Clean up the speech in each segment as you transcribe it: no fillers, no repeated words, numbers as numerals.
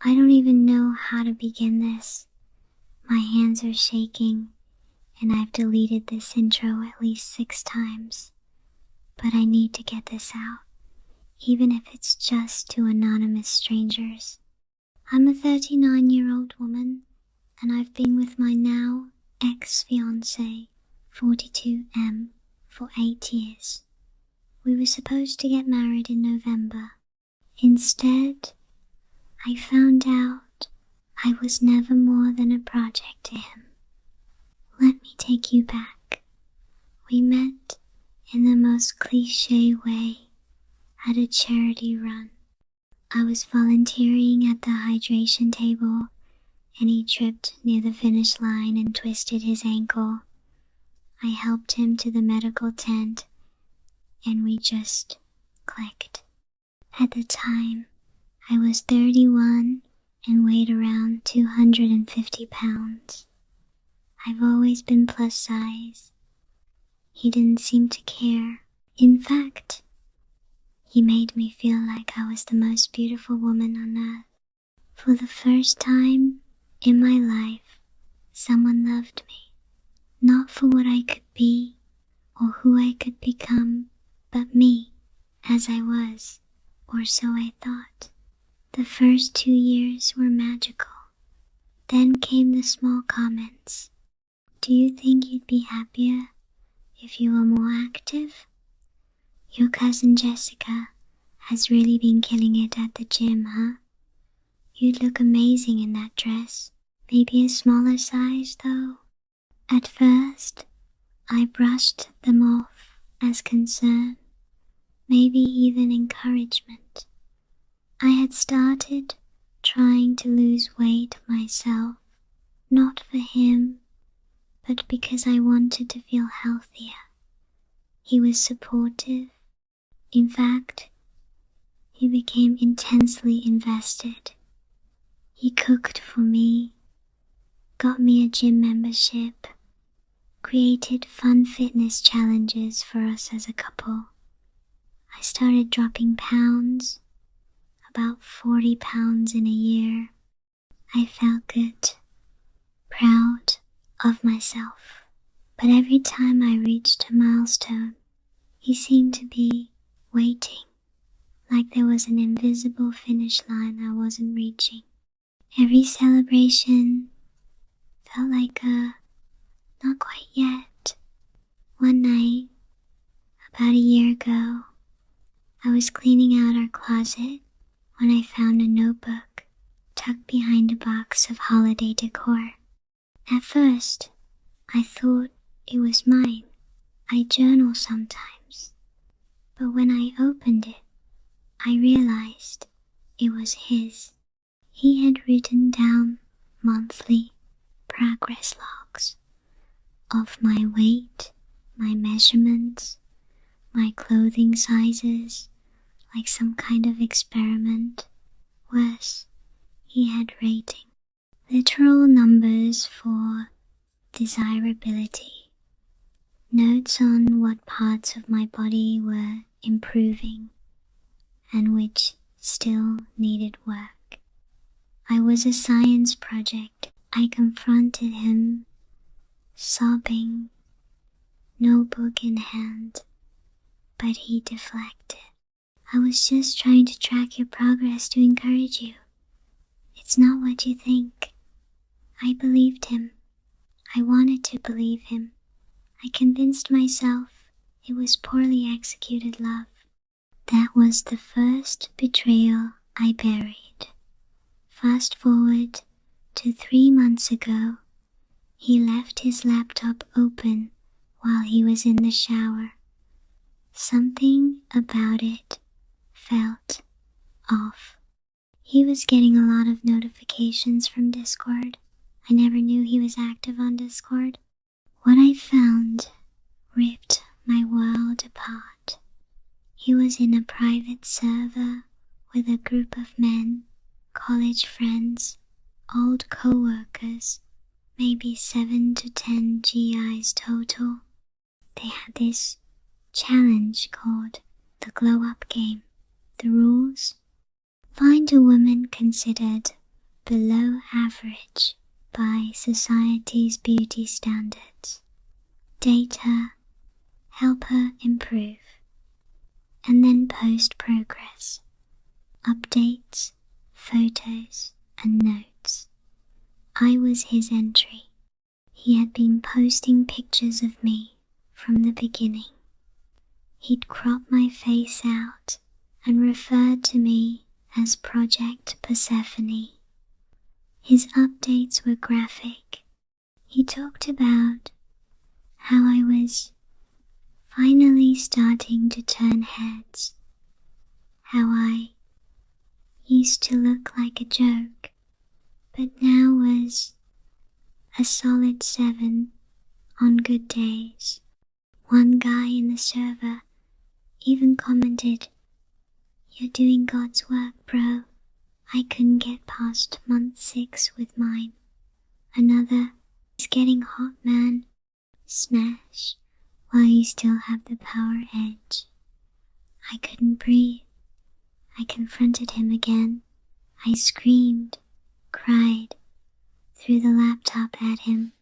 I don't even know how to begin this. My hands are shaking, and I've deleted this intro at least 6 times. But I need to get this out, even if it's just to anonymous strangers. I'm a 39-year-old woman, and I've been with my now ex-fiancé, 42M, for 8 years. We were supposed to get married in November. Instead, I found out I was never more than a project to him. Let me take you back. We met in the most cliché way at a charity run. I was volunteering at the hydration table, and he tripped near the finish line and twisted his ankle. I helped him to the medical tent, and we just clicked. At the time, I was 31 and weighed around 250 pounds. I've always been plus size. He didn't seem to care. In fact, he made me feel like I was the most beautiful woman on earth. For the first time in my life, someone loved me. Not for what I could be or who I could become, but me as I was, or so I thought. The first 2 years were magical. Then came the small comments. Do you think you'd be happier if you were more active? Your cousin Jessica has really been killing it at the gym, huh? You'd look amazing in that dress. Maybe a smaller size, though. At first, I brushed them off as concern, maybe even encouragement. I had started trying to lose weight myself, not for him, but because I wanted to feel healthier. He was supportive. In fact, he became intensely invested. He cooked for me, got me a gym membership, created fun fitness challenges for us as a couple. I started dropping pounds, about 40 pounds in a year. I felt good, proud of myself. But every time I reached a milestone, he seemed to be waiting, like there was an invisible finish line I wasn't reaching. Every celebration felt like not quite yet. One night, about a year ago, I was cleaning out our closet when I found a notebook tucked behind a box of holiday decor. At first, I thought it was mine. I journal sometimes. But when I opened it, I realized it was his. He had written down monthly progress logs of my weight, my measurements, my clothing sizes, like some kind of experiment. Worse, he had rating. Literal numbers for desirability. Notes on what parts of my body were improving and which still needed work. I was a science project. I confronted him, sobbing, notebook in hand, but he deflected. I was just trying to track your progress to encourage you. It's not what you think. I believed him. I wanted to believe him. I convinced myself it was poorly executed love. That was the first betrayal I buried. Fast forward to 3 months ago, he left his laptop open while he was in the shower. Something about it felt off. He was getting a lot of notifications from Discord. I never knew he was active on Discord. What I found ripped my world apart. He was in a private server with a group of men, college friends, old co-workers, maybe 7 to 10 GIs total. They had this challenge called the glow up game. The rules: find a woman considered below average by society's beauty standards. Date her, help her improve, and then post progress, updates, photos, and notes. I was his entry. He had been posting pictures of me from the beginning. He'd crop my face out and referred to me as Project Persephone. His updates were graphic. He talked about how I was finally starting to turn heads, how I used to look like a joke, but now was a solid 7 on good days. One guy in the server even commented, "You're doing God's work, bro. I couldn't get past month 6 with mine." Another, "It's getting hot, man. Smash while you still have the power edge." I couldn't breathe. I confronted him again. I screamed, cried, threw the laptop at him.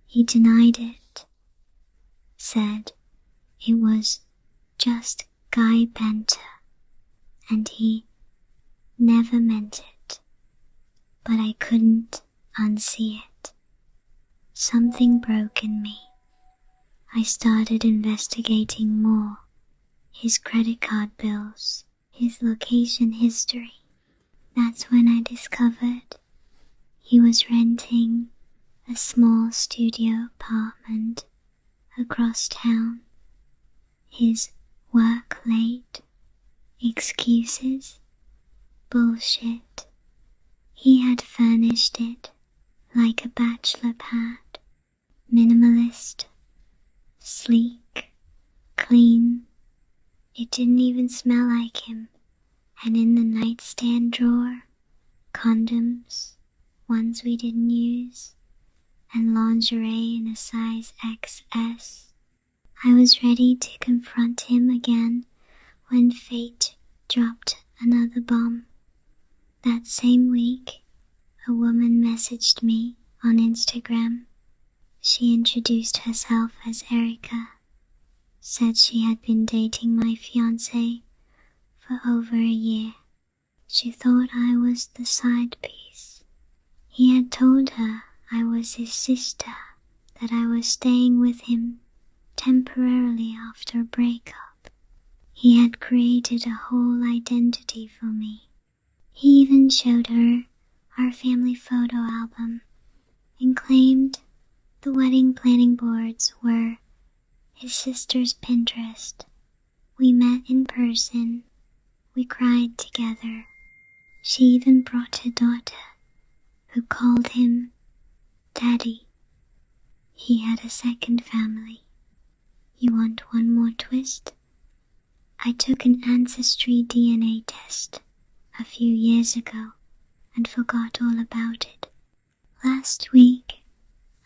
He denied it, said it was just guy banter, and he never meant it. But I couldn't unsee it. Something broke in me. I started investigating more. His credit card bills, his location history. That's when I discovered he was renting a small studio apartment across town. His work late, excuses, bullshit. He had furnished it like a bachelor pad, minimalist, sleek, clean. It didn't even smell like him. And in the nightstand drawer, condoms, ones we didn't use, and lingerie in a size XS. I was ready to confront him again when fate dropped another bomb. That same week, a woman messaged me on Instagram. She introduced herself as Erica, said she had been dating my fiancé for over a year. She thought I was the side piece. He had told her I was his sister, that I was staying with him temporarily after a breakup. He had created a whole identity for me. He even showed her our family photo album and claimed the wedding planning boards were his sister's Pinterest. We met in person. We cried together. She even brought her daughter, who called him Daddy. He had a second family. You want one more twist? I took an ancestry DNA test a few years ago and forgot all about it. Last week,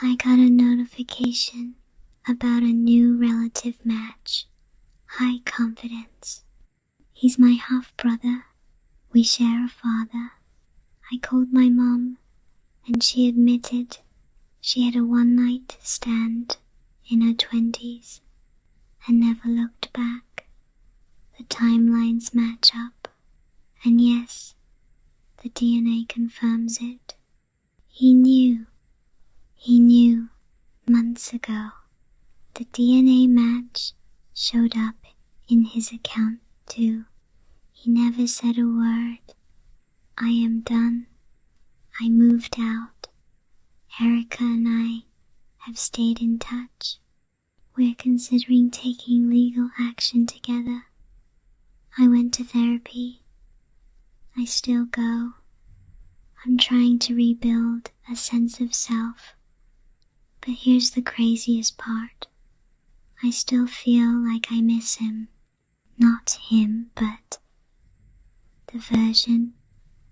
I got a notification about a new relative match. High confidence. He's my half-brother. We share a father. I called my mom, and she admitted she had a one-night stand in her 20s and never looked back. The timelines match up, and yes, the DNA confirms it. He knew months ago. The DNA match showed up in his account too. He never said a word. I am done. I moved out. Erica and I have stayed in touch. We're considering taking legal action together. I went to therapy. I still go. I'm trying to rebuild a sense of self. But here's the craziest part. I still feel like I miss him. Not him, but the version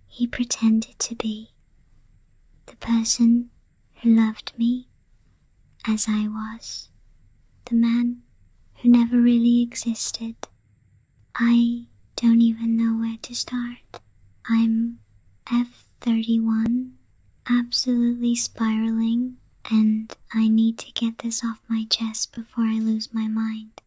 he pretended to be. The person who loved me as I was. The man who never really existed. I don't even know where to start. I'm F31 absolutely spiraling, and I need to get this off my chest before I lose my mind.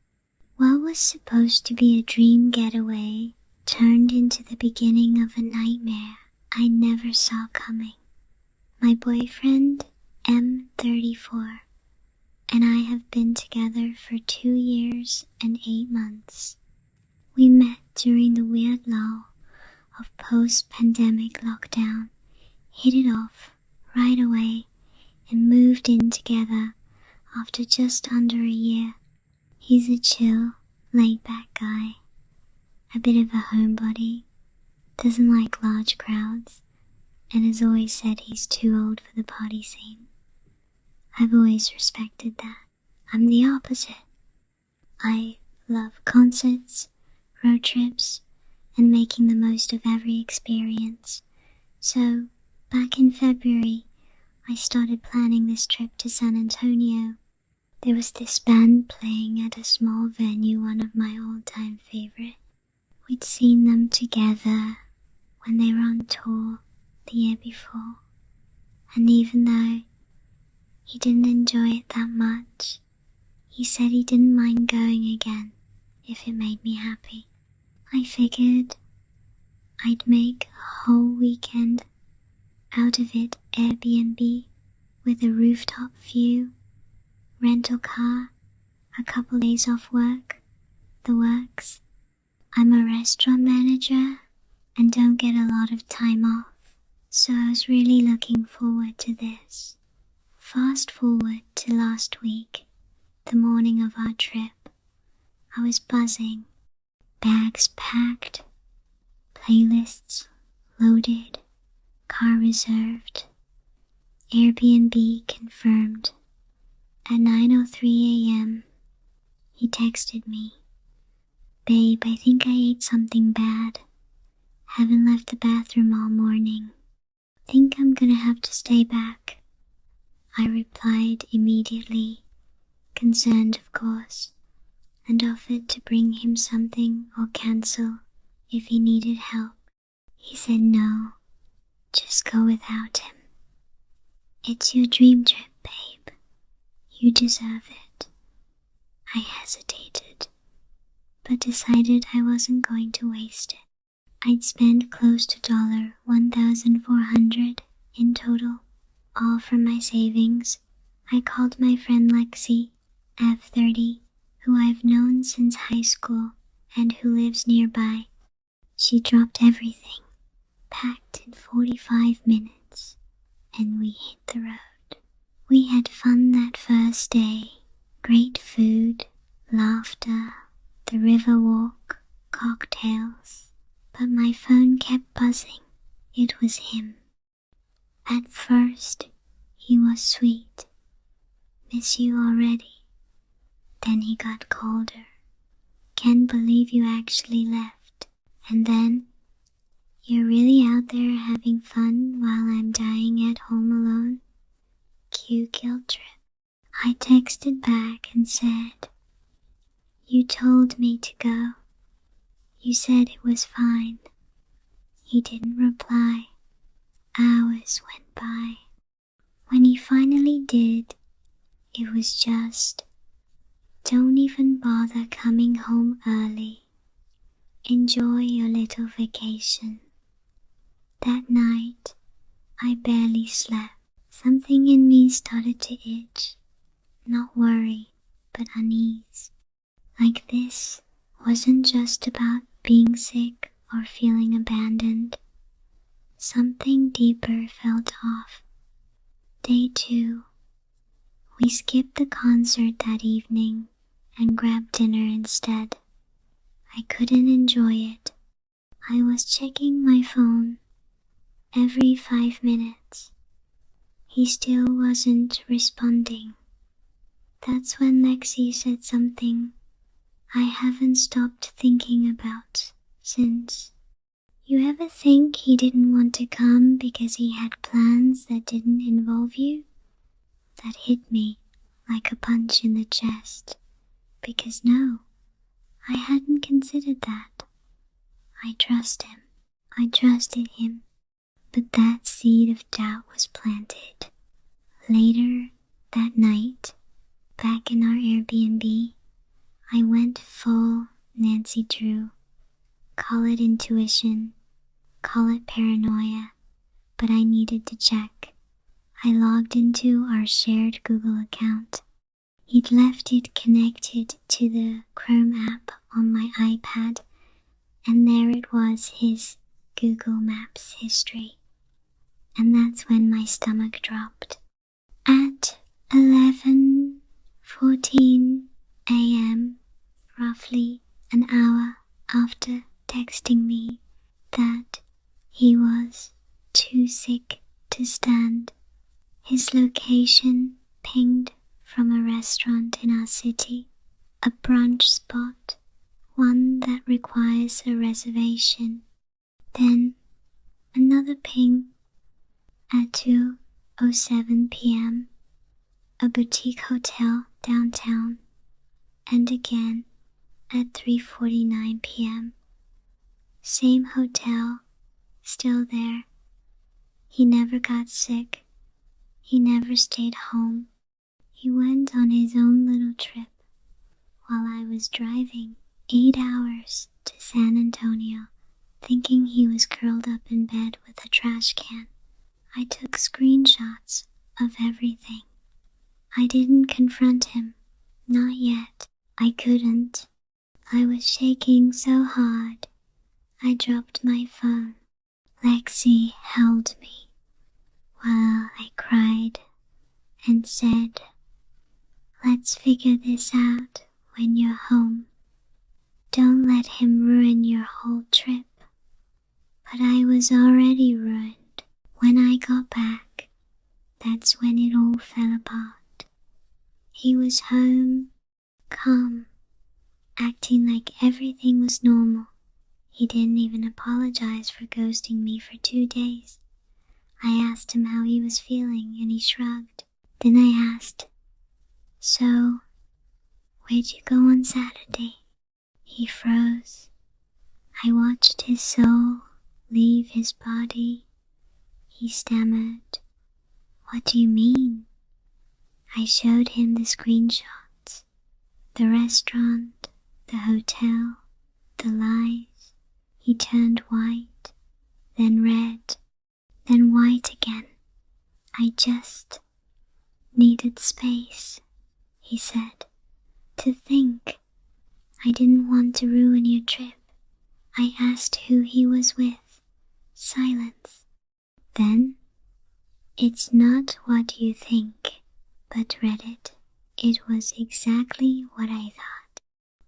What was supposed to be a dream getaway turned into the beginning of a nightmare I never saw coming. My boyfriend, M34, and I have been together for 2 years and 8 months. We met during the weird lull of post-pandemic lockdown, hit it off right away, and moved in together after just under a year. He's a chill, laid-back guy, a bit of a homebody, doesn't like large crowds, and has always said he's too old for the party scene. I've always respected that. I'm the opposite. I love concerts, road trips, and making the most of every experience. So, back in February, I started planning this trip to San Antonio. There was this band playing at a small venue, one of my all-time favorite. We'd seen them together when they were on tour the year before, and even though he didn't enjoy it that much, he said he didn't mind going again if it made me happy. I figured I'd make a whole weekend out of it. Airbnb with a rooftop view, rental car, a couple days off work, the works. I'm a restaurant manager and don't get a lot of time off, so I was really looking forward to this. Fast forward to last week, the morning of our trip. I was buzzing, bags packed, playlists loaded, car reserved, Airbnb confirmed. At 9:03 a.m., he texted me, "Babe, I think I ate something bad. Haven't left the bathroom all morning. Think I'm gonna have to stay back." I replied immediately, concerned of course, and offered to bring him something or cancel if he needed help. He said no, just go without him. It's your dream trip, babe. You deserve it. I hesitated, but decided I wasn't going to waste it. I'd spent close to $1,400 in total, all from my savings. I called my friend Lexi, F30, who I've known since high school and who lives nearby. She dropped everything, packed in 45 minutes, and we hit the road. We had fun that first day. Great food, laughter, the river walk, cocktails. But my phone kept buzzing. It was him. At first, he was sweet. Miss you already. Then he got colder. Can't believe you actually left. And then, you're really out there having fun while I'm dying at home alone? Cue guilt trip. I texted back and said, "You told me to go. You said it was fine." He didn't reply. Hours went by. When he finally did, it was just, "Don't even bother coming home early. Enjoy your little vacation." That night, I barely slept. Something in me started to itch. Not worry, but unease. Like this wasn't just about being sick or feeling abandoned. Something deeper felt off. Day 2. We skipped the concert that evening and grabbed dinner instead. I couldn't enjoy it. I was checking my phone every 5 minutes. He still wasn't responding. That's when Lexi said something I haven't stopped thinking about since. You ever think he didn't want to come because he had plans that didn't involve you? That hit me like a punch in the chest. Because no, I hadn't considered that. I trust him. I trusted him. but that seed of doubt was planted. Later that night, back in our Airbnb, I went full Nancy Drew. Call it intuition, call it paranoia, but I needed to check. I logged into our shared Google account. He'd left it connected to the Chrome app on my iPad, and there it was, his Google Maps history. And that's when my stomach dropped. At 11:14 a.m., roughly an hour after texting me that he was too sick to stand, his location pinged from a restaurant in our city, a brunch spot, one that requires a reservation. Then another ping at 2:07 p.m., a boutique hotel downtown, and again at 3:49 p.m. Same hotel, still there. He never got sick. He never stayed home. He went on his own little trip while I was driving 8 hours to San Antonio, thinking he was curled up in bed with a trash can. I took screenshots of everything. I didn't confront him. Not yet. I couldn't. I was shaking so hard, I dropped my phone. Lexi held me while I cried and said, "Let's figure this out when you're home. Don't let him ruin your whole trip." But I was already ruined. When I got back, that's when it all fell apart. He was home, calm, acting like everything was normal. He didn't even apologize for ghosting me for 2 days. I asked him how he was feeling, and he shrugged. Then I asked, "So, where'd you go on Saturday?" He froze. I watched his soul leave his body. He stammered, "What do you mean?" I showed him the screenshots. The restaurant, the hotel, the lies. He turned white, then red, then white again. "I just needed space," he said, "to think. I didn't want to ruin your trip. I asked who he was with." Silence. Then, "It's not what you think," but Reddit. It was exactly what I thought.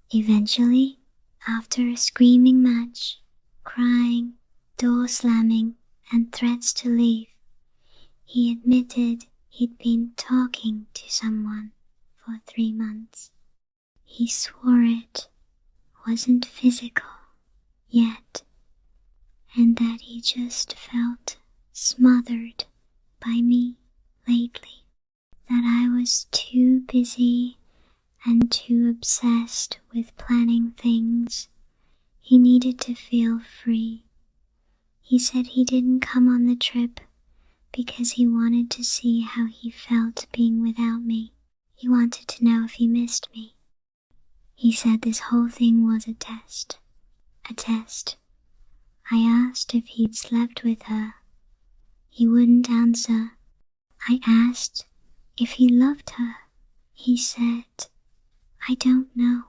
Eventually, after a screaming match, crying, door slamming, and threats to leave, he admitted he'd been talking to someone for 3 months. He swore it wasn't physical yet, and that he just felt smothered by me lately, that I was too busy and too obsessed with planning things. He needed to feel free. He said he didn't come on the trip because he wanted to see how he felt being without me. He wanted to know if he missed me. He said this whole thing was a test. A test. I asked if he'd slept with her. He wouldn't answer. I asked if he loved her. He said, "I don't know.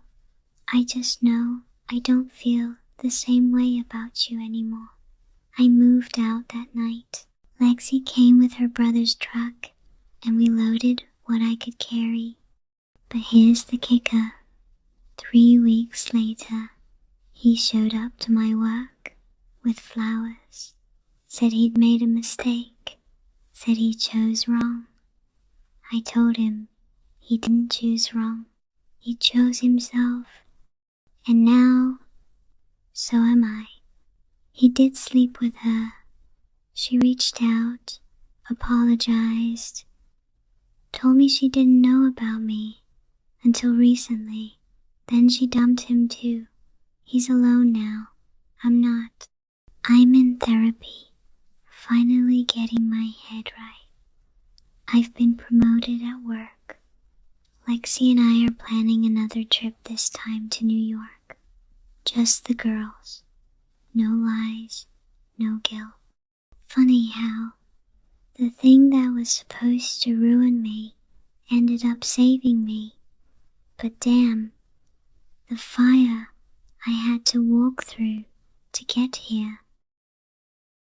I just know I don't feel the same way about you anymore." I moved out that night. Lexi came with her brother's truck, and we loaded what I could carry. But here's the kicker. 3 weeks later, he showed up to my work with flowers, said he'd made a mistake, said he chose wrong. I told him he didn't choose wrong. He chose himself. And now, so am I. He did sleep with her. She reached out, apologized, told me she didn't know about me until recently. Then she dumped him too. He's alone now. I'm not. I'm in therapy Finally getting my head right. I've been promoted at work. Lexi and I are planning another trip this time to New York. Just the girls. No lies, no guilt. Funny how the thing that was supposed to ruin me ended up saving me. But damn, the fire I had to walk through to get here